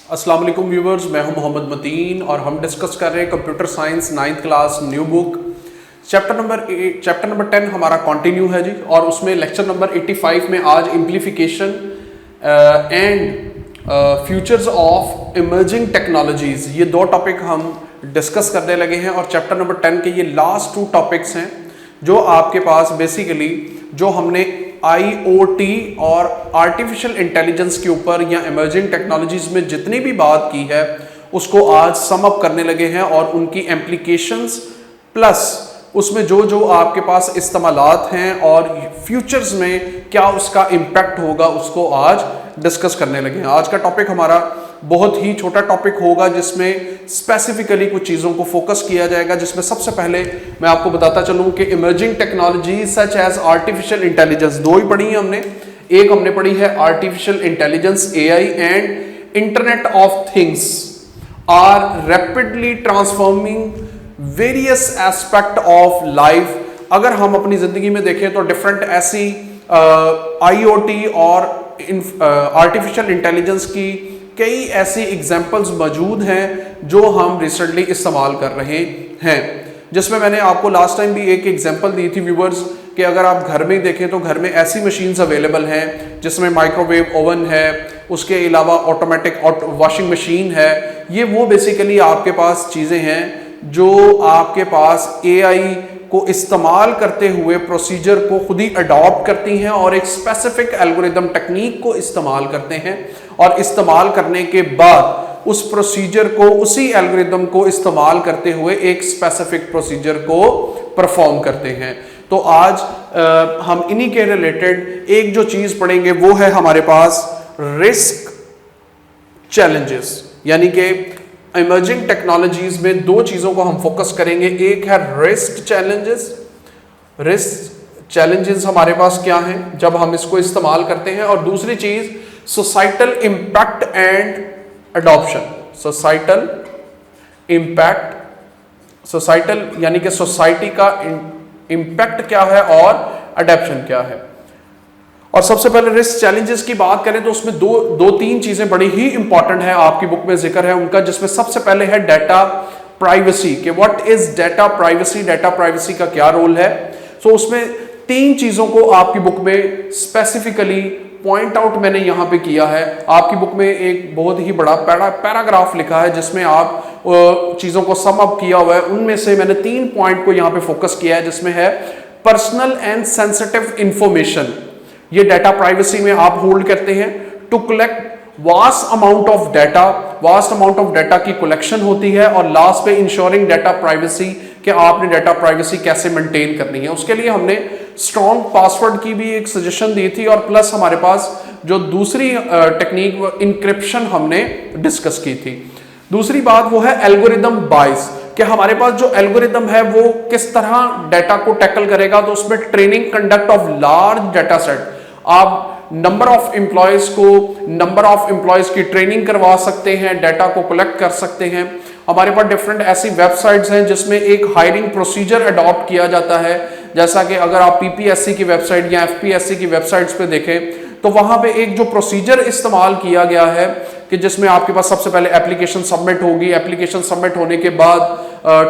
अस्सलाम वालेकुम व्यूवर्स, मैं हूं मोहम्मद मतीन और हम डिस्कस कर रहे हैं computer science 9th class new book chapter number 10 हमारा कंटिन्यू है जी। और उसमें लेक्चर नंबर 85 में आज implication and futures of emerging technologies, ये दो टॉपिक हम डिस्कस करने लगे हैं। और चैप्टर नंबर 10 के ये लास्ट 2 टॉपिक्स हैं जो आपके पास बेसिकली जो हमने IoT और आर्टिफिशियल इंटेलिजेंस के ऊपर या इमर्जिंग टेक्नोलॉजीज में जितनी भी बात की है उसको आज सम अप करने लगे हैं और उनकी एप्लीकेशंस प्लस उसमें जो जो आपके पास इस्तेमालात हैं और फ्यूचर्स में क्या उसका इम्पैक्ट होगा उसको आज डिस्कस करने लगे हैं। आज का टॉपिक हमारा बहुत ही छोटा टॉपिक होगा जिसमें स्पेसिफिकली कुछ चीज़ों को फोकस किया जाएगा, जिसमें सबसे पहले मैं आपको बताता चलूं कि emerging technology such as artificial intelligence, दो ही पढ़ी है हमने। एक हमने पढ़ी है artificial intelligence AI and internet of things are rapidly transforming various aspect of life. अगर हम अपनी जिंदगी में देखें तो डिफरेंट ऐसी IoT और आर्टिफिशियल इंटेलिजेंस की कई ऐसी एग्जाम्पल्स मौजूद हैं जो हम रिसेंटली इस्तेमाल कर रहे हैं, जिसमें मैंने आपको लास्ट टाइम भी एक एग्जाम्पल दी थी व्यूवर्स कि अगर आप घर में देखें तो घर में ऐसी मशीन्स अवेलेबल हैं जिसमें माइक्रोवेव ओवन है, उसके अलावा ऑटोमेटिक वॉशिंग मशीन है। ये वो बेसिकली आपके पास चीज़ें हैं जो आपके पास AI को इस्तेमाल करते हुए प्रोसीजर को खुद ही अडॉप्ट करती हैं और एक स्पेसिफिक एल्गोरिदम टेक्निक को इस्तेमाल करते हैं और इस्तेमाल करने के बाद उस प्रोसीजर को, उसी एल्गोरिदम को इस्तेमाल करते हुए एक स्पेसिफिक प्रोसीजर को परफॉर्म करते हैं। तो आज हम इन्हीं के रिलेटेड एक जो चीज पढ़ेंगे वो है हमारे पास रिस्क चैलेंजेस, यानी कि इमर्जिंग टेक्नोलॉजीज में दो चीजों को हम फोकस करेंगे। एक है रिस्क चैलेंजेस। रिस्क चैलेंजेस हमारे पास क्या हैं जब हम इसको इस्तेमाल करते हैं, और दूसरी चीज societal impact and adoption. Societal impact, societal यानी कि सोसाइटी का इंपैक्ट क्या है और अडॉप्शन क्या है। और सबसे पहले रिस्क चैलेंजेस की बात करें तो उसमें दो तीन चीजें बड़ी ही इंपॉर्टेंट है, आपकी बुक में जिक्र है उनका, जिसमें सबसे पहले है डाटा प्राइवेसी कि what is data privacy, data privacy का क्या रोल है। तो उसमें 3 चीजों को आपकी बुक में स्पेसिफिकली पॉइंट आउट मैंने यहां पे किया है। आपकी बुक में एक बहुत ही बड़ा पैराग्राफ लिखा है जिसमें आप चीजों को सम अप किया हुआ है। उनमें से मैंने 3 पॉइंट को यहां पे फोकस किया है, जिसमें है पर्सनल एंड सेंसिटिव इंफॉर्मेशन, ये डाटा प्राइवेसी में आप होल्ड करते हैं। To collect vast amount of data, vast amount of data की कलेक्शन होती है। और लास्ट पे इंश्योरिंग डाटा प्राइवेसी कि आपने डाटा प्राइवेसी कैसे मेंटेन करनी है। उसके लिए हमने स्ट्रॉन्ग पासवर्ड की भी एक सजेशन दी थी, और प्लस हमारे पास जो दूसरी टेक्निक इंक्रिप्शन हमने डिस्कस की थी। दूसरी बात वो है एल्गोरिदम बायस कि हमारे पास जो एल्गोरिदम है वो किस तरह डाटा को टैकल करेगा। तो उसमें training conduct of large data set, आप नंबर ऑफ एम्प्लॉयज की ट्रेनिंग करवा सकते हैं, डाटा को कलेक्ट कर सकते हैं। हमारे पास डिफरेंट ऐसी वेबसाइट्स हैं जिसमें एक हायरिंग प्रोसीजर अडॉप्ट किया जाता है, जैसा कि अगर आप PPSC की वेबसाइट या FPSC की वेबसाइट्स पे देखें तो वहां पे एक जो प्रोसीजर इस्तेमाल किया गया है कि जिसमें आपके पास सबसे पहले एप्लीकेशन सबमिट होगी, एप्लीकेशन सबमिट होने के बाद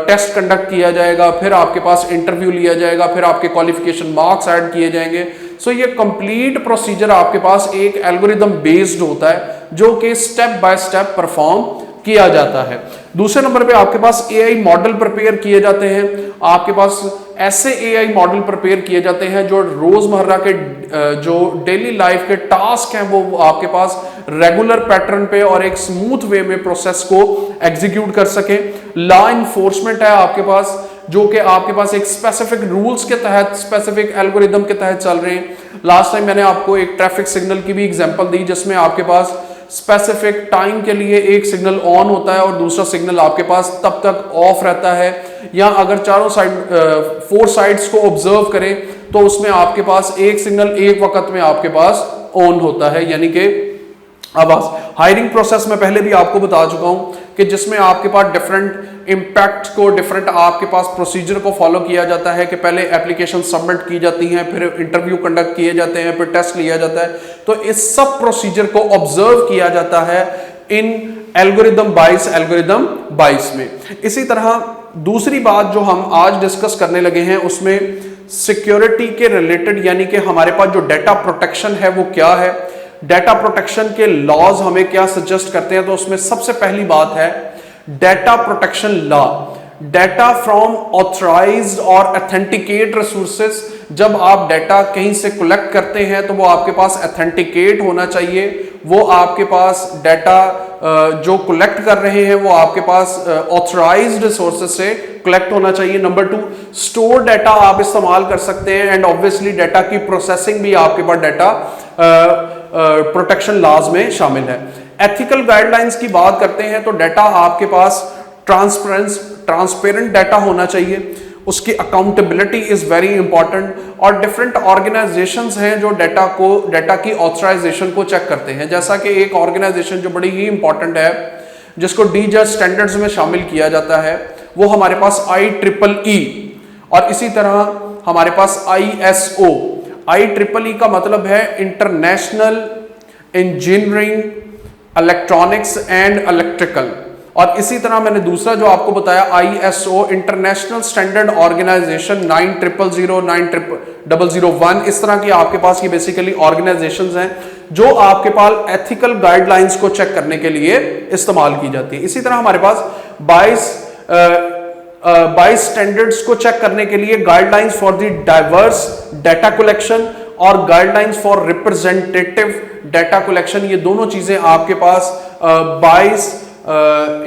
टेस्ट कंडक्ट किया जाएगा, फिर आपके पास इंटरव्यू लिया जाएगा, फिर आपके क्वालिफिकेशन मार्क्स ऐड किए जाएंगे। सो ये कंप्लीट प्रोसीजर आपके पास एक एल्गोरिदम बेस्ड होता है जो कि स्टेप बाय स्टेप परफॉर्म किया जाता है। दूसरे नंबर पे आपके पास AI मॉडल प्रिपेयर किए जाते हैं। आपके पास ऐसे AI मॉडल प्रिपेयर किए जाते हैं जो रोजमर्रा के जो डेली लाइफ के टास्क हैं वो आपके पास रेगुलर पैटर्न पे और एक स्मूथ वे में प्रोसेस को एग्जीक्यूट कर सके। लॉ इन्फोर्समेंट है आपके पास, जो कि आपके पास एक स्पेसिफिक रूल्स के तहत, स्पेसिफिक एल्गोरिदम के तहत चल रहे हैं। लास्ट टाइम मैंने आपको एक ट्रैफिक सिग्नल की भी एग्जांपल दी जिसमें आपके पास स्पेसिफिक टाइम के लिए एक सिग्नल ऑन होता है और दूसरा सिग्नल आपके पास तब तक ऑफ रहता है। या अगर चारों साइड 4 साइड्स को ऑब्जर्व करें तो उसमें आपके पास एक सिग्नल एक वक्त में आपके पास ऑन होता है, यानी कि आवाज। हायरिंग प्रोसेस में पहले भी आपको बता चुका हूं कि जिसमें आपके पास डिफरेंट इम्पैक्ट को, डिफरेंट आपके पास प्रोसीजर को फॉलो किया जाता है कि पहले एप्लीकेशन सबमिट की जाती हैं, फिर इंटरव्यू कंडक्ट किए जाते हैं, फिर टेस्ट लिया जाता है। तो इस सब प्रोसीजर को ऑब्जर्व किया जाता है इन एल्गोरिदम बाइस में। इसी तरह दूसरी बात जो हम आज डिस्कस करने लगे हैं उसमें सिक्योरिटी के रिलेटेड, यानी कि हमारे पास जो डाटा प्रोटेक्शन है वो क्या है, डाटा प्रोटेक्शन के लॉज हमें क्या सजेस्ट करते हैं। तो उसमें सबसे पहली बात है data protection law. Data from authorised और ऑथेंटिकेट रिसोर्सेज। जब आप डाटा कहीं से कलेक्ट करते हैं तो वो आपके पास ऑथेंटिकेट होना चाहिए, वो आपके पास डाटा जो कलेक्ट कर रहे हैं वो आपके पास ऑथराइज्ड रिसोर्सेज से कलेक्ट होना चाहिए। नंबर 2, स्टोर डाटा आप इस्तेमाल कर सकते हैं एंड ऑब्वियसली डाटा की प्रोसेसिंग भी आपके पास डाटा प्रोटेक्शन लॉज में शामिल है। एथिकल गाइडलाइंस की बात करते हैं तो डाटा आपके पास ट्रांसपेरेंट डाटा होना चाहिए, उसकी अकाउंटेबिलिटी इज वेरी इंपॉर्टेंट। और डिफरेंट ऑर्गेनाइजेशंस हैं जो डाटा की ऑथराइजेशन को चेक करते हैं, जैसा कि एक ऑर्गेनाइजेशन जो बड़ी ही इंपॉर्टेंट है जिसको डीजर स्टैंडर्ड्स में शामिल किया जाता है वो हमारे पास IEEE, और इसी तरह हमारे पास ISO। IEEE का मतलब है international engineering electronics and electrical, और इसी तरह मैंने दूसरा जो आपको बताया ISO इंटरनेशनल स्टैंडर्ड ऑर्गेनाइजेशन 9000, 9001। इस तरह की आपके पास ये बेसिकली ऑर्गेनाइजेशंस हैं जो आपके पास एथिकल गाइडलाइंस को चेक करने के लिए इस्तेमाल की जाती है। इसी तरह हमारे पास 22 स्टैंडर्ड्स को चेक करने के लिए guidelines for the diverse data collection और guidelines for representative data collection. ये दोनों चीजें आपके पास 22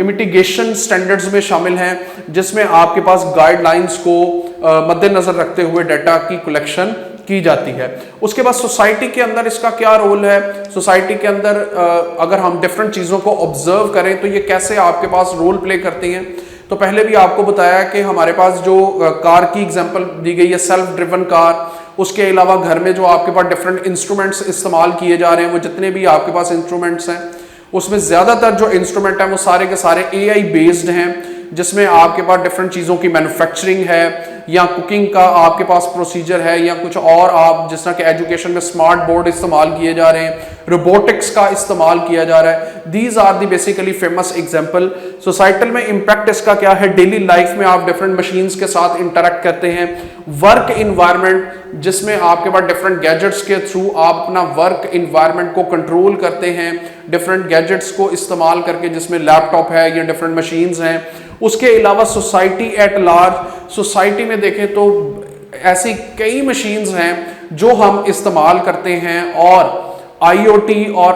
मिटिगेशन स्टैंडर्ड्स में शामिल हैं, जिसमें आपके पास गाइडलाइंस को मद्देनजर रखते हुए डाटा की कलेक्शन की जाती है। उसके बाद सोसाइटी के अंदर इसका क्या रोल है। सोसाइटी के अंदर अगर हम डिफरेंट चीज़ों को ऑब्जर्व करें तो ये कैसे आपके पास रोल प्ले करती हैं। तो पहले भी आपको बताया कि हमारे पास जो कार की एग्जांपल दी गई है, सेल्फ ड्रिवन कार, उसके अलावा घर में जो आपके पास डिफरेंट इंस्ट्रूमेंट्स इस्तेमाल किए जा रहे हैं, वो जितने भी आपके पास इंस्ट्रूमेंट्स हैं उसमें ज़्यादातर जो इंस्ट्रूमेंट हैं वो सारे के सारे AI बेस्ड हैं, जिसमें आपके पास डिफरेंट चीज़ों की मैन्युफैक्चरिंग है या कुकिंग का आपके पास प्रोसीजर है या कुछ और, आप जिस तरह के एजुकेशन में स्मार्ट बोर्ड इस्तेमाल किए जा रहे हैं, रोबोटिक्स का इस्तेमाल किया जा रहा है। These are the basically famous example. Societal में इम्पैक्ट इसका क्या है, डेली लाइफ में आप डिफरेंट मशीन्स के साथ इंटरेक्ट करते हैं। वर्क इन्वायरमेंट जिसमें आपके पास डिफरेंट गैजेट्स के थ्रू आप अपना वर्क इन्वायरमेंट को कंट्रोल करते हैं, डिफरेंट गैजेट्स को इस्तेमाल करके, जिसमें लैपटॉप है या डिफरेंट मशीन्स हैं। उसके अलावा सोसाइटी एट लार्ज, सोसाइटी में देखें तो ऐसी कई मशीन्स हैं जो हम इस्तेमाल करते हैं और IoT और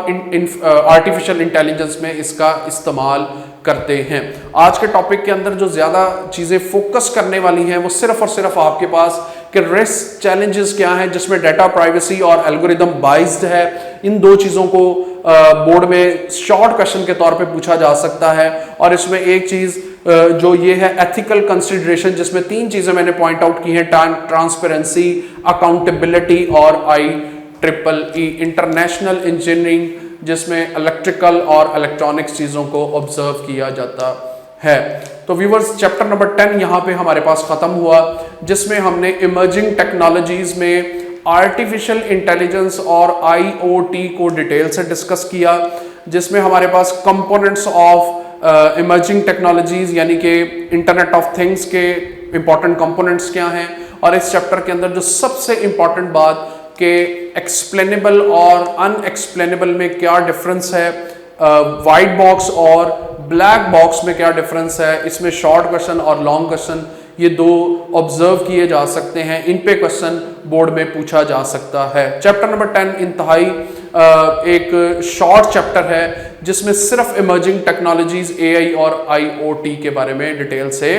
आर्टिफिशियल इंटेलिजेंस में इसका इस्तेमाल करते हैं। आज के टॉपिक के अंदर जो ज़्यादा चीज़ें फोकस करने वाली हैं वो सिर्फ और सिर्फ आपके पास कि रिस्क चैलेंजेस क्या हैं, जिसमें डाटा प्राइवेसी और एल्गोरिदम बाइज्ड है। इन दो चीज़ों को बोर्ड में शॉर्ट क्वेश्चन के तौर पे पूछा जा सकता है। और इसमें एक चीज़ जो ये है एथिकल कंसिडरेशन, जिसमें 3 चीज़ें मैंने पॉइंट आउट की हैं, ट्रांसपेरेंसी, अकाउंटेबिलिटी और IEEE इंटरनेशनल इंजीनियरिंग, जिसमें इलेक्ट्रिकल और इलेक्ट्रॉनिक्स चीज़ों को ऑब्जर्व किया जाता है। तो व्यूअर्स, चैप्टर नंबर 10 यहाँ पे हमारे पास ख़त्म हुआ, जिसमें हमने इमर्जिंग टेक्नोलॉजीज़ में आर्टिफिशियल इंटेलिजेंस और IoT को डिटेल से डिस्कस किया, जिसमें हमारे पास कंपोनेंट्स ऑफ इमर्जिंग टेक्नोलॉजीज़ यानी कि इंटरनेट ऑफ थिंग्स के इंपॉर्टेंट कंपोनेंट्स क्या हैं। और इस चैप्टर के अंदर जो सबसे इंपॉर्टेंट बात कि एक्सप्लेनेबल और अनएक्सप्लेनेबल में क्या डिफरेंस है, वाइट बॉक्स और ब्लैक बॉक्स में क्या डिफरेंस है, इसमें शॉर्ट क्वेश्चन और लॉन्ग क्वेश्चन ये दो ऑब्जर्व किए जा सकते हैं, इन पे क्वेश्चन बोर्ड में पूछा जा सकता है। चैप्टर नंबर 10 इंतहाई एक शॉर्ट चैप्टर है जिसमें सिर्फ इमर्जिंग टेक्नोलॉजीज AI और IoT के बारे में डिटेल से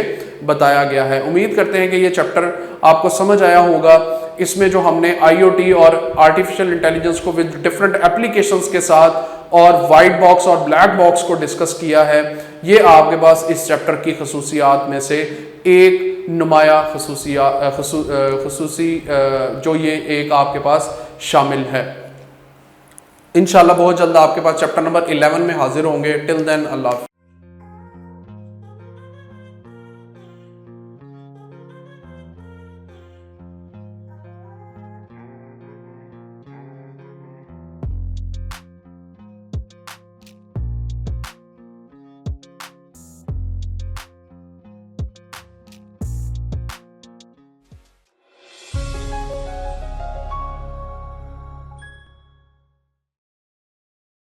बताया गया है। उम्मीद करते हैं कि ये चैप्टर आपको समझ आया होगा। इसमें जो हमने IoT और आर्टिफिशियल इंटेलिजेंस को विद डिफरेंट एप्लीकेशंस के साथ और वाइट बॉक्स और ब्लैक बॉक्स को डिस्कस किया है, ये आपके पास इस चैप्टर की खसूसियात में से एक नुमाया खसूसी जो ये एक आपके पास शामिल है। इंशाल्लाह बहुत जल्द आपके पास चैप्टर नंबर 11 में हाजिर होंगे। टिल देन अल्लाह।